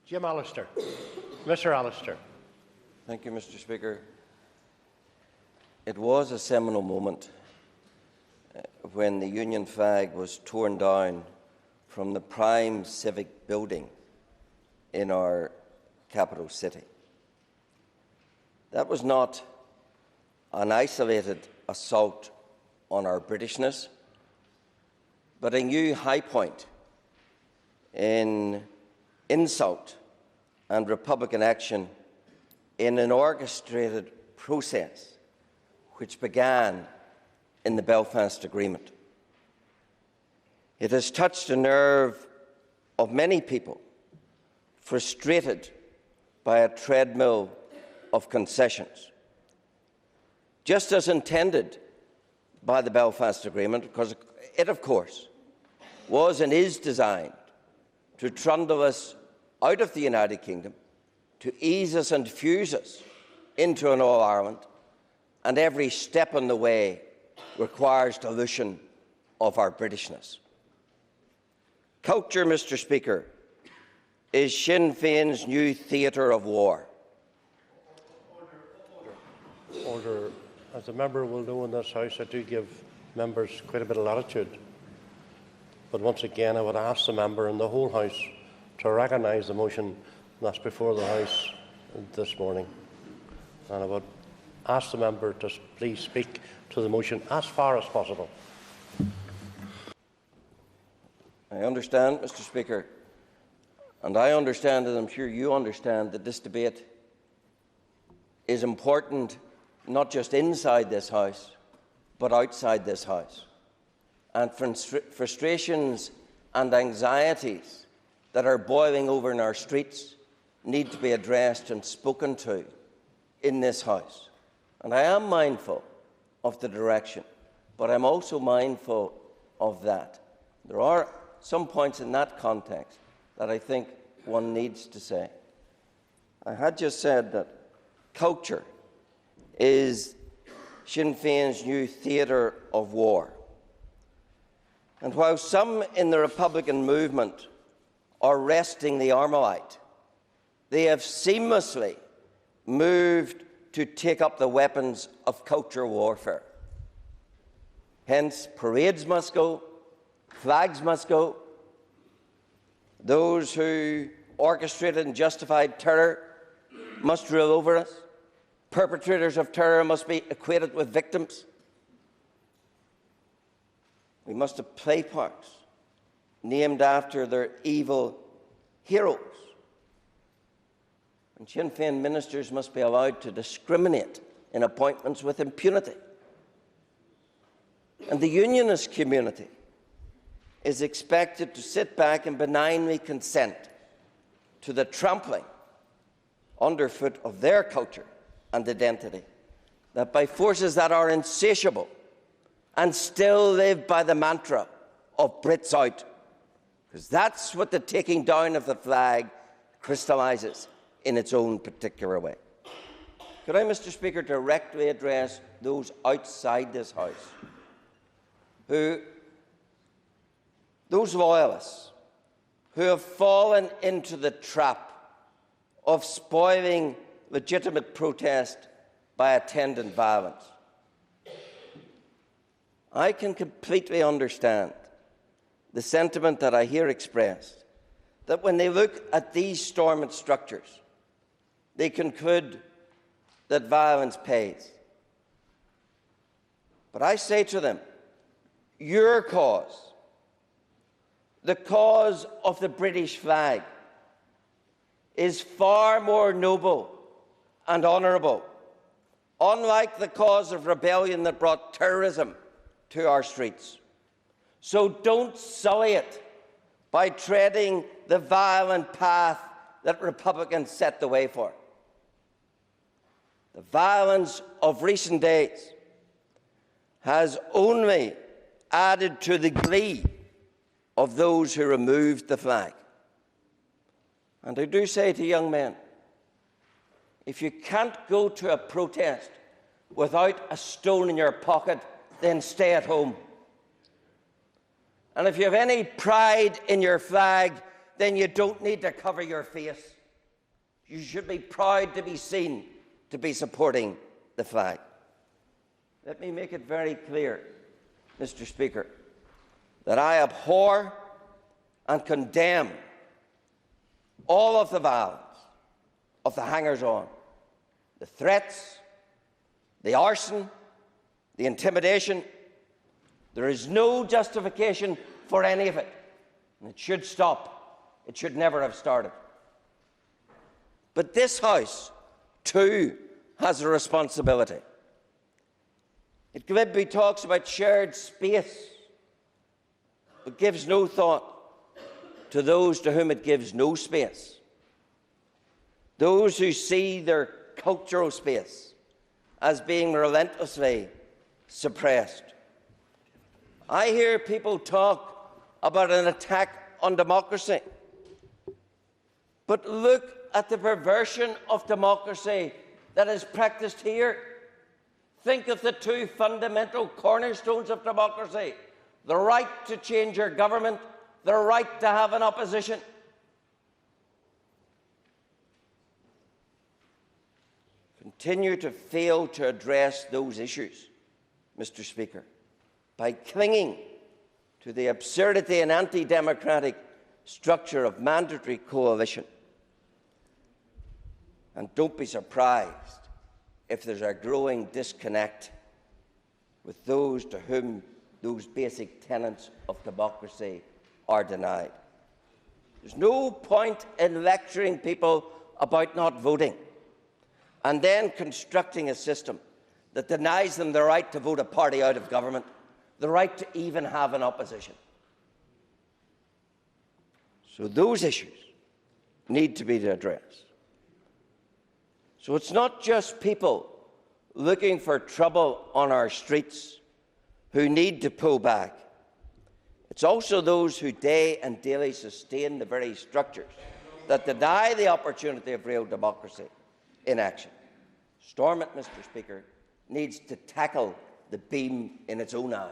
Jim Allister. Mr. Allister. Thank you, Mr. Speaker. It was a seminal moment when the Union flag was torn down from the prime civic building in our capital city. That was not an isolated assault on our Britishness, but a new high point in insult and Republican action in an orchestrated process which began in the Belfast Agreement. It has touched a nerve of many people frustrated by a treadmill of concessions, just as intended by the Belfast Agreement, because it, of course, was and is designed to trundle us out of the United Kingdom, to ease us and fuse us into an all-Ireland, and every step on the way requires dilution of our Britishness. Culture, Mr. Speaker, is Sinn Féin's new theatre of war. Order. As a member will know in this House, I do give members quite a bit of latitude. But once again, I would ask the member and the whole House to recognise the motion that's before the House this morning. And I would ask the member to please speak to the motion as far as possible. I understand, Mr. Speaker, and I understand, and I'm sure you understand, that this debate is important not just inside this House, but outside this House. And frustrations and anxieties that are boiling over in our streets need to be addressed and spoken to in this House. And I am mindful of the direction, but I'm also mindful of that. There are some points in that context that I think one needs to say. I had just said that culture is Sinn Féin's new theatre of war. And while some in the Republican movement are wresting the Armalite, they have seamlessly moved to take up the weapons of culture warfare. Hence, parades must go, flags must go. Those who orchestrated and justified terror must rule over us. Perpetrators of terror must be equated with victims. We must have play parks named after their evil heroes. And Sinn Féin ministers must be allowed to discriminate in appointments with impunity. And the unionist community is expected to sit back and benignly consent to the trampling underfoot of their culture and identity, that by forces that are insatiable and still live by the mantra of Brits out, because that's what the taking down of the flag crystallises in its own particular way. Could I, Mr. Speaker, directly address those outside this House, those loyalists who have fallen into the trap of spoiling legitimate protest by attendant violence? I can completely understand the sentiment that I hear expressed, that when they look at these stormont structures, they conclude that violence pays. But I say to them, your cause, the cause of the British flag, is far more noble and honourable, unlike the cause of rebellion that brought terrorism to our streets. So don't sully it by treading the violent path that Republicans set the way for. The violence of recent days has only added to the glee of those who removed the flag. And I do say to young men, if you can't go to a protest without a stone in your pocket, then stay at home. And if you have any pride in your flag, then you don't need to cover your face. You should be proud to be seen to be supporting the flag. Let me make it very clear, Mr. Speaker, that I abhor and condemn all of the violence of the hangers-on, the threats, the arson, the intimidation. There is no justification for any of it, and it should stop. It should never have started. But this House, too, has a responsibility. It glibly talks about shared space, but gives no thought to those to whom it gives no space, those who see their cultural space as being relentlessly suppressed. I hear people talk about an attack on democracy, but look at the perversion of democracy that is practiced here. Think of the two fundamental cornerstones of democracy: the right to change your government, the right to have an opposition. Continue to fail to address those issues, Mr. Speaker, by clinging to the absurdity and anti-democratic structure of mandatory coalition. And don't be surprised if there's a growing disconnect with those to whom those basic tenets of democracy are denied. There's no point in lecturing people about not voting and then constructing a system that denies them the right to vote a party out of government, the right to even have an opposition. So those issues need to be addressed. So it's not just people looking for trouble on our streets who need to pull back. It's also those who day and daily sustain the very structures that deny the opportunity of real democracy in action. Stormont, Mr. Speaker, needs to tackle the beam in its own eye.